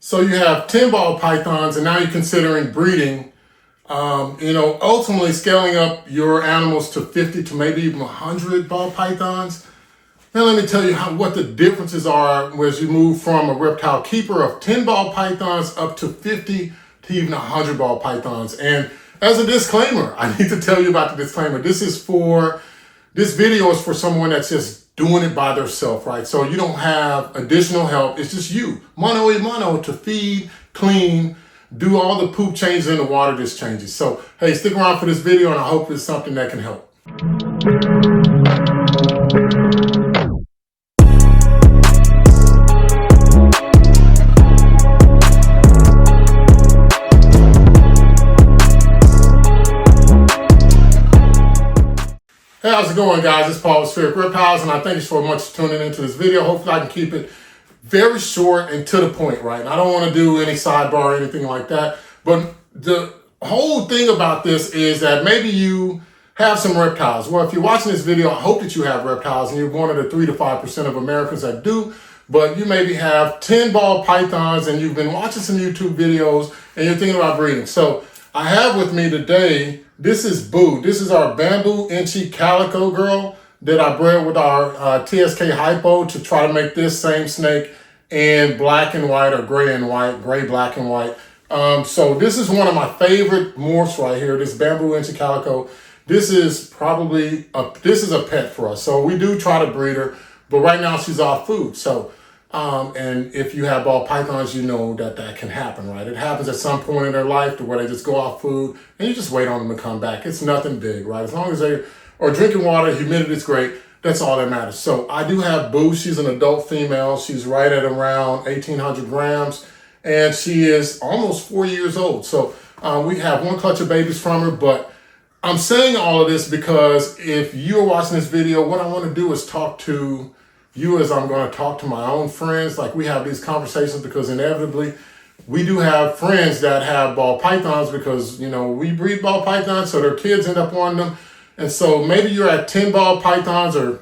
So you have 10 ball pythons, and now you're considering breeding, ultimately scaling up your animals to 50 to maybe even 100 ball pythons. Now let me tell you what the differences are as you move from a reptile keeper of 10 ball pythons up to 50 to even 100 ball pythons. And as a disclaimer, I need to tell you about the disclaimer. This video is for someone that's just doing it by themselves, right? So you don't have additional help. It's just you, mano a mano, to feed, clean, do all the poop changes in the water just changes. So, hey, stick around for this video, and I hope it's something that can help. Hey, how's it going, guys? It's Paul with Spheric Reptiles, and I thank you so much for tuning into this video. Hopefully I can keep it very short and to the point, right? And I don't want to do any sidebar or anything like that, but the whole thing about this is that maybe you have some reptiles. Well, if you're watching this video, I hope that you have reptiles, and you're one of the 3 to 5% of Americans that do, but you maybe have 10 ball pythons, and you've been watching some YouTube videos, and you're thinking about breeding. So I have with me today, this is Boo. This is our bamboo inchy calico girl that I bred with our TSK hypo to try to make this same snake in black and white or gray and white, gray, black and white. So this is one of my favorite morphs right here, this bamboo inchy calico. This is probably, this is a pet for us. So we do try to breed her, but right now she's off food. So, and if you have ball pythons, you know that that can happen, right? It happens at some point in their life to where they just go off food and you just wait on them to come back. It's nothing big, right? As long as they are drinking water, humidity is great. That's all that matters. So I do have Boo. She's an adult female. She's right at around 1,800 grams, and she is almost 4 years old. So we have one clutch of babies from her, but I'm saying all of this because if you're watching this video, what I want to do is talk to you as I'm going to talk to my own friends. Like, we have these conversations because inevitably we do have friends that have ball pythons because, you know, we breed ball pythons, so their kids end up on them. And so maybe you're at 10 ball pythons, or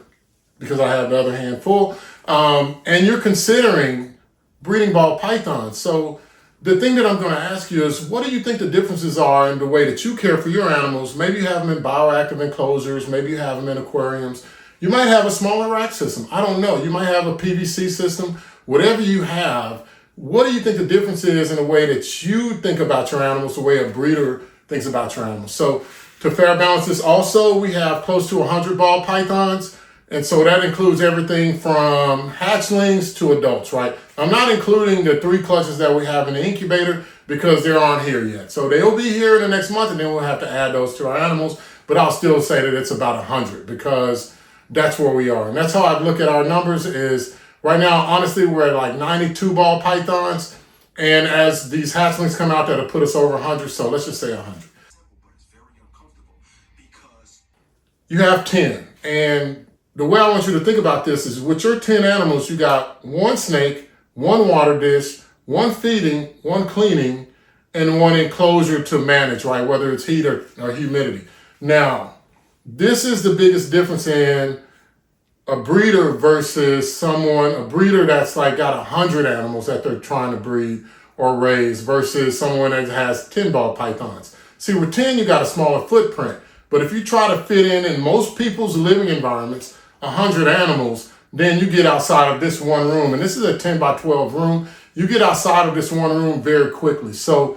because I have the other hand full, and you're considering breeding ball pythons. So the thing that I'm going to ask you is, what do you think the differences are in the way that you care for your animals? Maybe you have them in bioactive enclosures. Maybe you have them in aquariums. You might have a smaller rack system. I don't know. You might have a PVC system. Whatever you have, what do you think the difference is in the way that you think about your animals, the way a breeder thinks about your animals? So to fair balance this also, we have close to 100 ball pythons. And so that includes everything from hatchlings to adults, right? I'm not including the 3 clutches that we have in the incubator because they aren't here yet. So they'll be here in the next month, and then we'll have to add those to our animals. But I'll still say that it's about 100 because that's where we are. And that's how I look at our numbers is right now, honestly, we're at like 92 ball pythons. And as these hatchlings come out, that'll put us over 100. So let's just say 100. You have 10. And the way I want you to think about this is with your 10 animals, you got 1 snake, 1 water dish, 1 feeding, 1 cleaning, and 1 enclosure to manage, right? Whether it's heat or humidity. Now, this is the biggest difference in a breeder versus a breeder that's like got 100 animals that they're trying to breed or raise versus someone that has 10 ball pythons. See, with 10, you got a smaller footprint. But if you try to fit in most people's living environments, 100 animals, then you get outside of this one room. And this is a 10 by 12 room. You get outside of this one room very quickly. So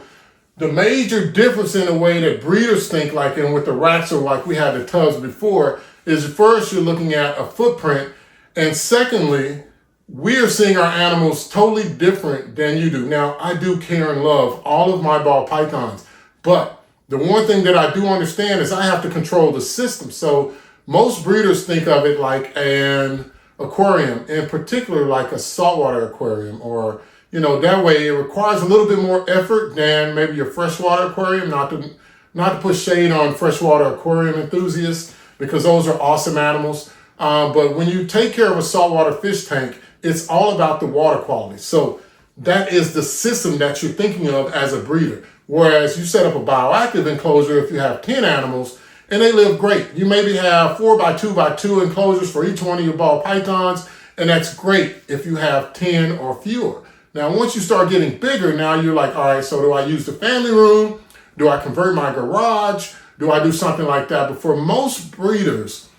the major difference in the way that breeders think, like and with the racks or like we had the tubs before, is first you're looking at a footprint. And secondly, we are seeing our animals totally different than you do. Now, I do care and love all of my ball pythons, but the one thing that I do understand is I have to control the system. So most breeders think of it like an aquarium, in particular like a saltwater aquarium, or, you know, that way it requires a little bit more effort than maybe your freshwater aquarium. Not to put shade on freshwater aquarium enthusiasts, because those are awesome animals. But when you take care of a saltwater fish tank, it's all about the water quality. So that is the system that you're thinking of as a breeder. Whereas you set up a bioactive enclosure if you have 10 animals and they live great. You maybe have 4 by 2 by 2 enclosures for each one of your ball pythons, and that's great if you have 10 or fewer. Now, once you start getting bigger, now you're like, all right, so do I use the family room? Do I convert my garage? Do I do something like that? But for most breeders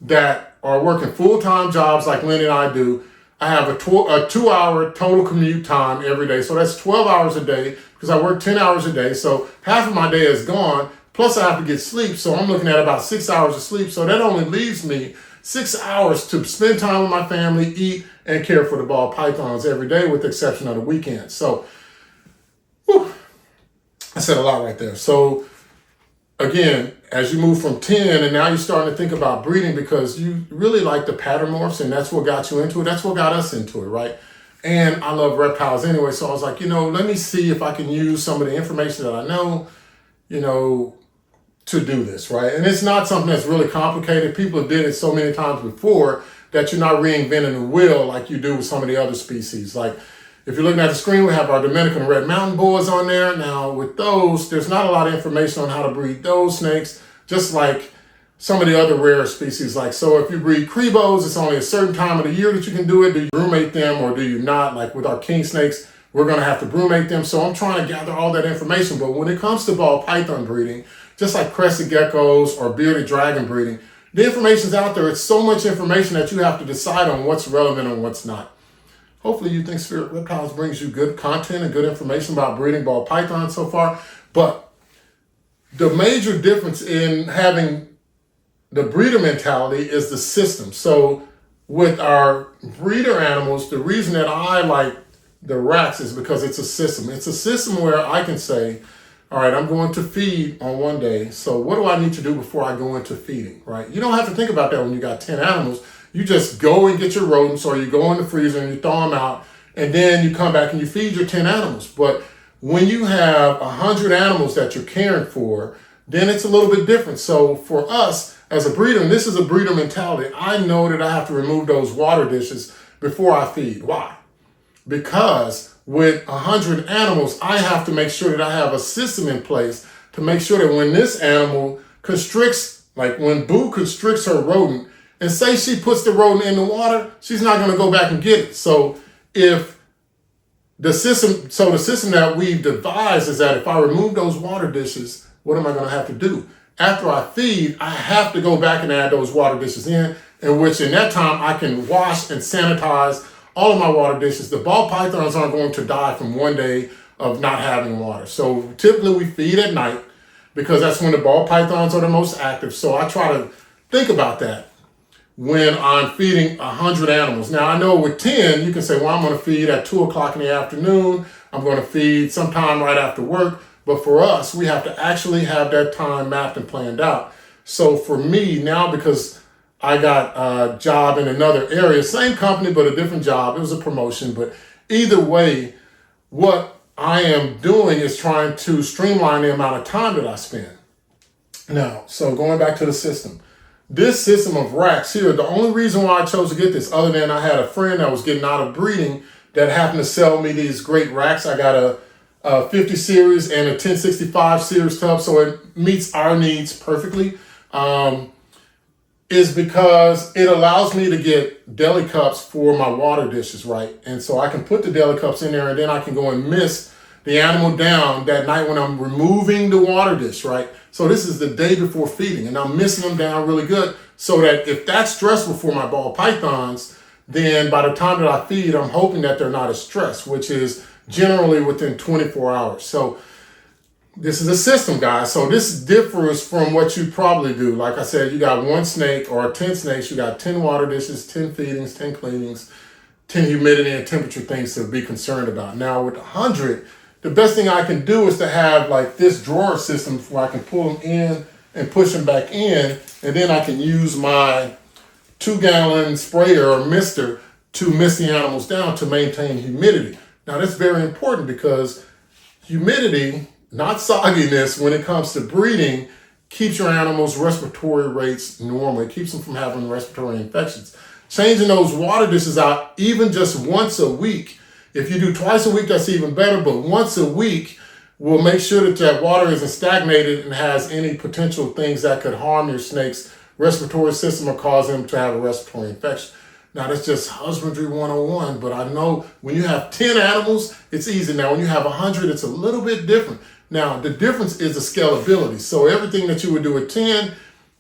that are working full-time jobs like Lynn and I do, I have a 2-hour total commute time every day. So that's 12 hours a day because I work 10 hours a day. So half of my day is gone. Plus I have to get sleep. So I'm looking at about 6 hours of sleep. So that only leaves me 6 hours to spend time with my family, eat, and care for the ball pythons every day with the exception of the weekends. So, whew, I said a lot right there. So again, as you move from 10 and now you're starting to think about breeding because you really like the pattern morphs and that's what got you into it. That's what got us into it, right? And I love reptiles anyway. So I was like, let me see if I can use some of the information that I know, to do this, right? And it's not something that's really complicated. People did it so many times before that you're not reinventing the wheel like you do with some of the other species. Like if you're looking at the screen, we have our Dominican red mountain boas on there. Now with those, there's not a lot of information on how to breed those snakes, just like some of the other rare species. Like, so if you breed Crebos, it's only a certain time of the year that you can do it. Do you brumate them or do you not? Like with our king snakes, we're gonna have to brumate them. So I'm trying to gather all that information. But when it comes to ball python breeding, just like crested geckos or bearded dragon breeding, the information's out there. It's so much information that you have to decide on what's relevant and what's not. Hopefully you think Spheric Reptiles brings you good content and good information about breeding ball pythons so far. But the major difference in having the breeder mentality is the system. So with our breeder animals, the reason that I like the racks is because it's a system. It's a system where I can say, all right, I'm going to feed on one day. So what do I need to do before I go into feeding, right? You don't have to think about that when you got 10 animals. You just go and get your rodents or you go in the freezer and you thaw them out and then you come back and you feed your 10 animals. But when you have 100 animals that you're caring for, then it's a little bit different. So for us as a breeder, and this is a breeder mentality, I know that I have to remove those water dishes before I feed. Why? Because with 100 animals, I have to make sure that I have a system in place to make sure that when this animal constricts, like when Boo constricts her rodent, and say she puts the rodent in the water, she's not going to go back and get it. So if the system that we've devised is that if I remove those water dishes, what am I going to have to do? After I feed, I have to go back and add those water dishes in which in that time I can wash and sanitize all of my water dishes. The ball pythons aren't going to die from one day of not having water. So typically we feed at night because that's when the ball pythons are the most active. So I try to think about that when I'm feeding 100 animals. Now I know with 10, you can say, well, I'm going to feed at 2 o'clock in the afternoon. I'm going to feed sometime right after work. But for us, we have to actually have that time mapped and planned out. So for me now, because I got a job in another area, same company, but a different job. It was a promotion, but either way, what I am doing is trying to streamline the amount of time that I spend. Now, so going back to the system, this system of racks here, the only reason why I chose to get this, other than I had a friend that was getting out of breeding that happened to sell me these great racks. I got a 50 series and a 1065 series tub, so it meets our needs perfectly. Is because it allows me to get deli cups for my water dishes, right? And so I can put the deli cups in there and then I can go and mist the animal down that night when I'm removing the water dish, right? So this is the day before feeding and I'm misting them down really good so that if that's stressful for my ball pythons, then by the time that I feed, I'm hoping that they're not as stressed, which is generally within 24 hours. So this is a system, guys. So this differs from what you probably do. Like I said, you got one snake or 10 snakes, you got 10 water dishes, 10 feedings, 10 cleanings, 10 humidity and temperature things to be concerned about. Now with 100, the best thing I can do is to have like this drawer system where I can pull them in and push them back in, and then I can use my 2-gallon sprayer or mister to mist the animals down to maintain humidity. Now that's very important because humidity, not sogginess, when it comes to breeding, keeps your animals' respiratory rates normal. It keeps them from having respiratory infections. Changing those water dishes out even just once a week. If you do twice a week, that's even better, but once a week will make sure that that water isn't stagnated and has any potential things that could harm your snake's respiratory system or cause them to have a respiratory infection. Now that's just husbandry 101, but I know when you have 10 animals, it's easy. Now when you have 100, it's a little bit different. Now the difference is the scalability. So everything that you would do at 10,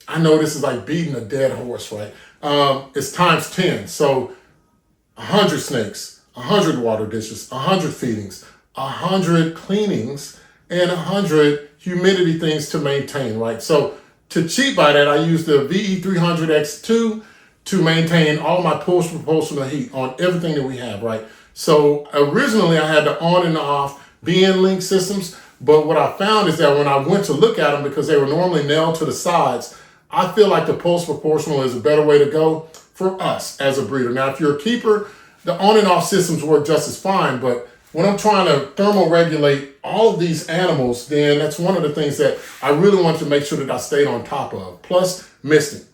I know this is like beating a dead horse, right? It's times 10. So 100 snakes, 100 water dishes, 100 feedings, 100 cleanings, and 100 humidity things to maintain, right? So to cheat by that, I use the VE300X2 to maintain all my pulse proportional heat on everything that we have, right? So originally I had the on and off BN link systems, but what I found is that when I went to look at them, because they were normally nailed to the sides, I feel like the pulse proportional is a better way to go for us as a breeder. Now, if you're a keeper, the on and off systems work just as fine, but when I'm trying to thermoregulate all of these animals, then that's one of the things that I really want to make sure that I stayed on top of, plus misting.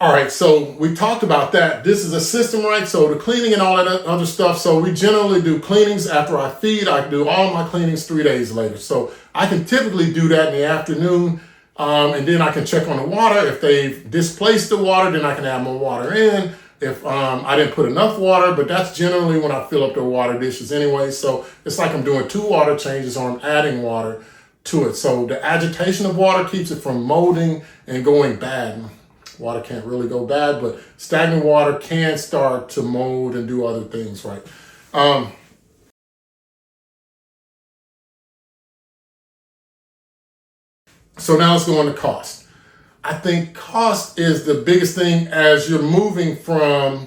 All right, so we talked about that. This is a system, right? So the cleaning and all that other stuff. So we generally do cleanings after I feed. I do all my cleanings 3 days later. So I can typically do that in the afternoon. And then I can check on the water. If they've displaced the water, then I can add more water in. If I didn't put enough water, but that's generally when I fill up the water dishes anyway. So it's like I'm doing 2 water changes or I'm adding water to it. So the agitation of water keeps it from molding and going bad. Water can't really go bad, but stagnant water can start to mold and do other things, right? So now let's go on to cost. I think cost is the biggest thing as you're moving from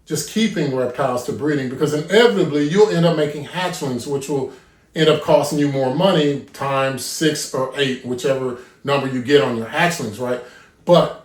just keeping reptiles to breeding, because inevitably you'll end up making hatchlings, which will end up costing you more money times 6 or 8, whichever number you get on your hatchlings, right? But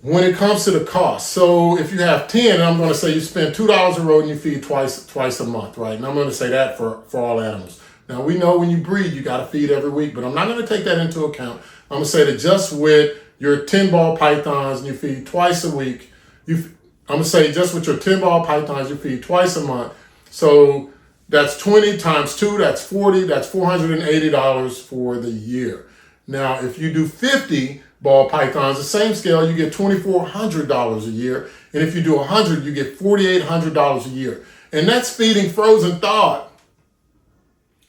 when it comes to the cost, so if you have 10, I'm going to say you spend $2 a rodent, you feed twice a month, right? And I'm going to say that for all animals. Now we know when you breed, you got to feed every week, but I'm not going to take that into account. I'm going to say that just with your 10 ball pythons and you feed twice a week, I'm going to say just with your 10 ball pythons, you feed twice a month. So that's 20 times 2, that's 40, that's $480 for the year. Now, if you do 50 ball pythons, the same scale, you get $2,400 a year. And if you do 100, you get $4,800 a year. And that's feeding frozen thawed.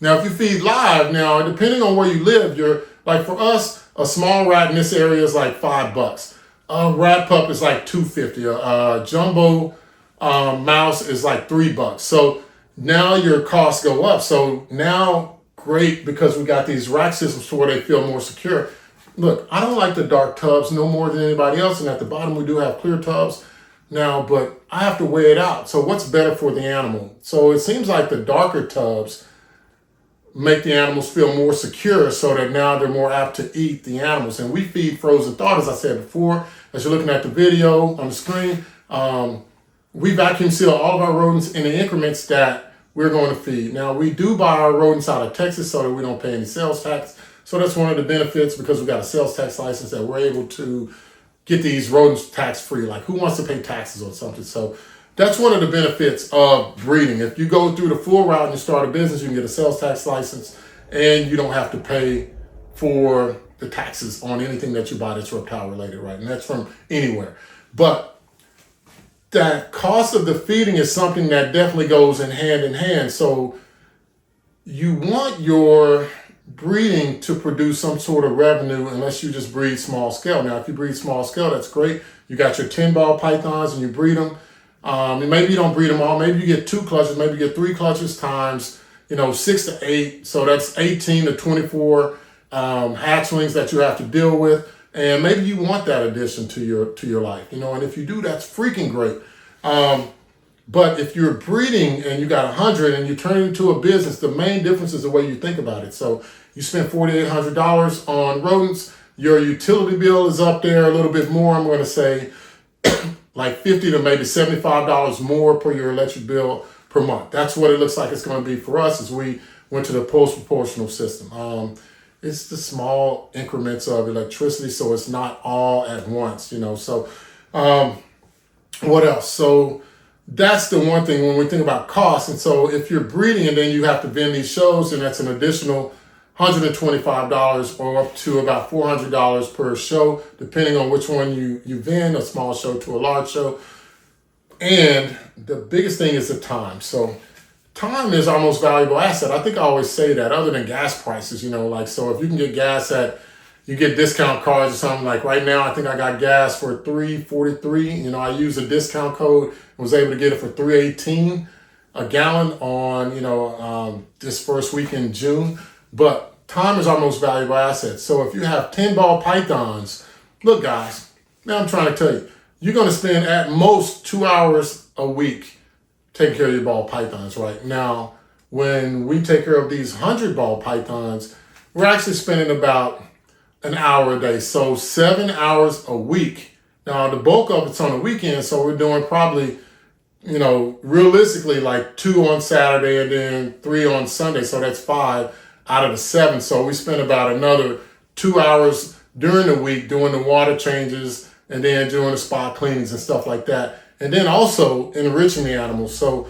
Now, if you feed live, now, depending on where you live, you're like, for us, a small rat in this area is like $5. A rat pup is like $2.50. A jumbo mouse is like $3. So now your costs go up. So now, great, because we got these rack systems to where they feel more secure. Look, I don't like the dark tubs no more than anybody else, and at the bottom we do have clear tubs now, but I have to weigh it out. So what's better for the animal? So it seems like the darker tubs make the animals feel more secure so that now they're more apt to eat the animals. And we feed frozen thawed, as I said before. As you're looking at the video on the screen, we vacuum seal all of our rodents in the increments that we're going to feed. Now, we do buy our rodents out of Texas so that we don't pay any sales tax. So that's one of the benefits, because we got a sales tax license, that we're able to get these rodents tax-free. Like, who wants to pay taxes on something? So that's one of the benefits of breeding. If you go through the full route and you start a business, you can get a sales tax license and you don't have to pay for the taxes on anything that you buy that's reptile related, right? And that's from anywhere. But that cost of the feeding is something that definitely goes in hand. So you want your breeding to produce some sort of revenue unless you just breed small scale. Now, if you breed small scale, that's great. You got your 10 ball pythons and you breed them. And maybe you don't breed them all. Maybe you get 2 clutches, maybe you get 3 clutches times, 6 to 8. So that's 18 to 24 hatchlings that you have to deal with. And maybe you want that addition to your life, and if you do, that's freaking great. But if you're breeding and you got 100 and you turn it into a business, the main difference is the way you think about it. So you spend $4,800 on rodents. Your utility bill is up there a little bit more. I'm going to say like $50 to maybe $75 more per your electric bill per month. That's what it looks like it's going to be for us as we went to the post proportional system. It's the small increments of electricity, so it's not all at once, So what else? So that's the one thing when we think about cost. And so if you're breeding and then you have to vend these shows, and that's an additional $125 or up to about $400 per show, depending on which one you vend, a small show to a large show. And the biggest thing is the time. So time is our most valuable asset. I think I always say that, other than gas prices, so if you can get gas you get discount cards or something. Like right now, I think I got gas for $3.43. I used a discount code and was able to get it for $3.18 a gallon on, this first week in June. But time is our most valuable asset. So if you have 10 ball pythons, look guys, now I'm trying to tell you, you're going to spend at most 2 hours a week taking care of your ball pythons, right? Now, when we take care of these 100 ball pythons, we're actually spending about an hour a day. So 7 hours a week. Now, the bulk of it's on the weekend, so we're doing probably, realistically like 2 on Saturday and then 3 on Sunday. So that's 5 out of the 7. So we spend about another 2 hours during the week doing the water changes and then doing the spot cleanings and stuff like that. And then also enriching the animals. So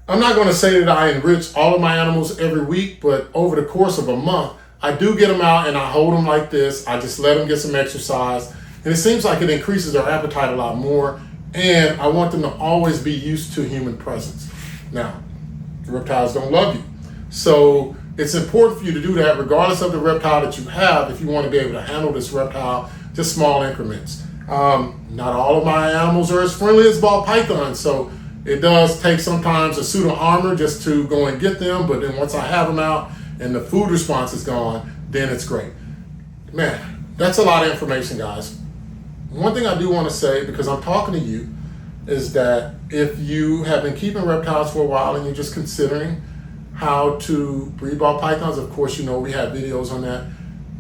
I'm not going to say that I enrich all of my animals every week, but over the course of a month, I do get them out and I hold them like this. I just let them get some exercise. And it seems like it increases their appetite a lot more. And I want them to always be used to human presence. Now, reptiles don't love you. So it's important for you to do that regardless of the reptile that you have, if you want to be able to handle this reptile, just small increments. Not all of my animals are as friendly as ball pythons, so it does take sometimes a suit of armor just to go and get them, but then once I have them out and the food response is gone, then it's great. Man, that's a lot of information, guys. One thing I do want to say, because I'm talking to you, is that if you have been keeping reptiles for a while and you're just considering how to breed ball pythons, of course, we have videos on that.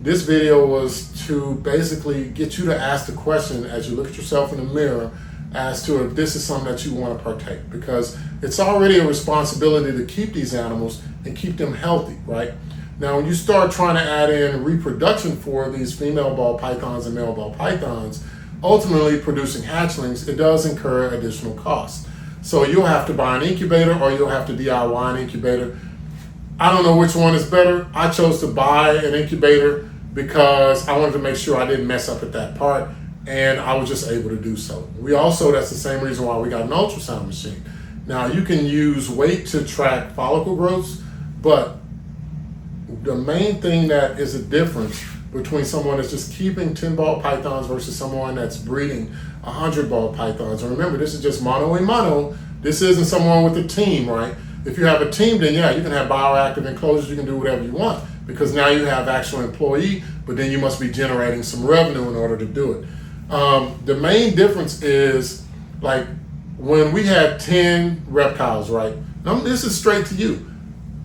This video was to basically get you to ask the question as you look at yourself in the mirror as to if this is something that you want to partake, because it's already a responsibility to keep these animals and keep them healthy, right? Now, when you start trying to add in reproduction for these female ball pythons and male ball pythons, ultimately producing hatchlings, it does incur additional costs. So you'll have to buy an incubator or you'll have to DIY an incubator. I don't know which one is better. I chose to buy an incubator because I wanted to make sure I didn't mess up at that part, and I was just able to do so. We also, that's the same reason why we got an ultrasound machine. Now, you can use weight to track follicle growths, but the main thing that is a difference between someone that's just keeping 10 ball pythons versus someone that's breeding 100 ball pythons. And remember, this is just mono a mono. This isn't someone with a team, right? If you have a team, then yeah, you can have bioactive enclosures, you can do whatever you want, because now you have actual employee, but then you must be generating some revenue in order to do it. The main difference is, like, when we had 10 reptiles, right? Now, this is straight to you.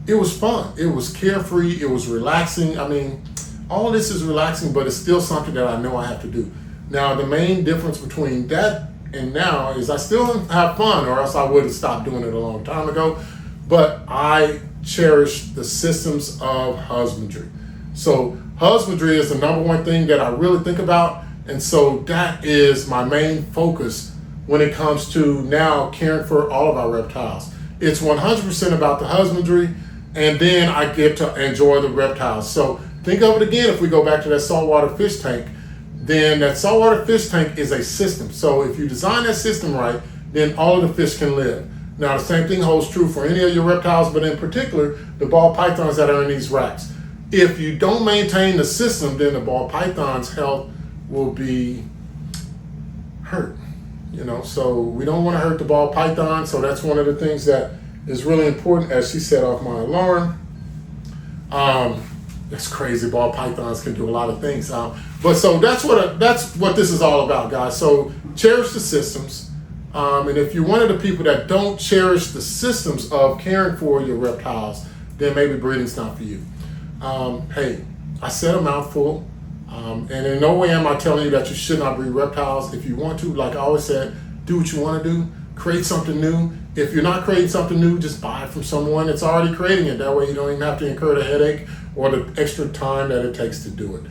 It was fun. It was carefree. It was relaxing. I mean, all this is relaxing, but it's still something that I know I have to do. Now, the main difference between that and now is I still have fun, or else I would have stopped doing it a long time ago. But I cherish the systems of husbandry. So husbandry is the number one thing that I really think about. And so that is my main focus when it comes to now caring for all of our reptiles. It's 100% about the husbandry, and then I get to enjoy the reptiles. So think of it again, if we go back to that saltwater fish tank, then that saltwater fish tank is a system. So if you design that system right, then all of the fish can live. Now, the same thing holds true for any of your reptiles, but in particular, the ball pythons that are in these racks. If you don't maintain the system, then the ball python's health will be hurt. So we don't want to hurt the ball python. So that's one of the things that is really important, as she set off my alarm. It's crazy. Ball pythons can do a lot of things. But so that's what this is all about, guys. So cherish the systems. And if you're one of the people that don't cherish the systems of caring for your reptiles, then maybe breeding's not for you. Hey, I said a mouthful. And in no way am I telling you that you should not breed reptiles. If you want to, like I always said, do what you want to do. Create something new. If you're not creating something new, just buy it from someone that's already creating it. That way you don't even have to incur the headache or the extra time that it takes to do it.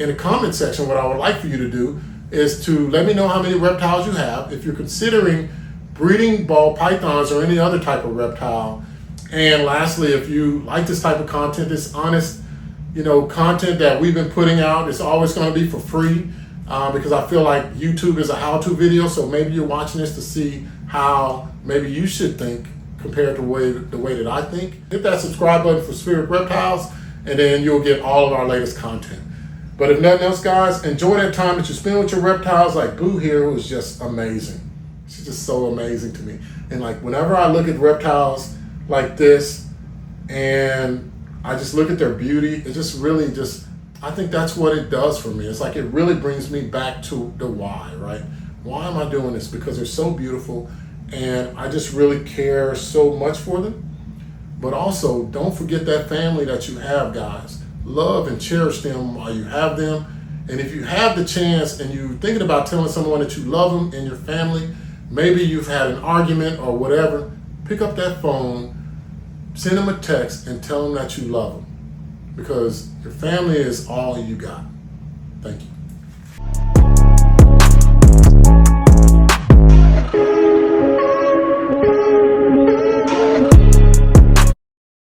In the comment section, what I would like for you to do is to let me know how many reptiles you have, if you're considering breeding ball pythons or any other type of reptile. And lastly, if you like this type of content, it's honest, content that we've been putting out is always going to be for free, because I feel like YouTube is a how-to video. So maybe you're watching this to see how maybe you should think compared to the way that I think. Hit that subscribe button for Spheric Reptiles, and then you'll get all of our latest content. But if nothing else, guys, enjoy that time that you spend with your reptiles. Like Boo here was just amazing. She's just so amazing to me. And like whenever I look at reptiles like this and I just look at their beauty, it just really I think that's what it does for me. It's like it really brings me back to the why, right? Why am I doing this? Because they're so beautiful and I just really care so much for them. But also, don't forget that family that you have, guys. Love and cherish them while you have them. And if you have the chance and you're thinking about telling someone that you love them and your family, maybe you've had an argument or whatever, pick up that phone, send them a text and tell them that you love them, because your family is all you got. Thank you.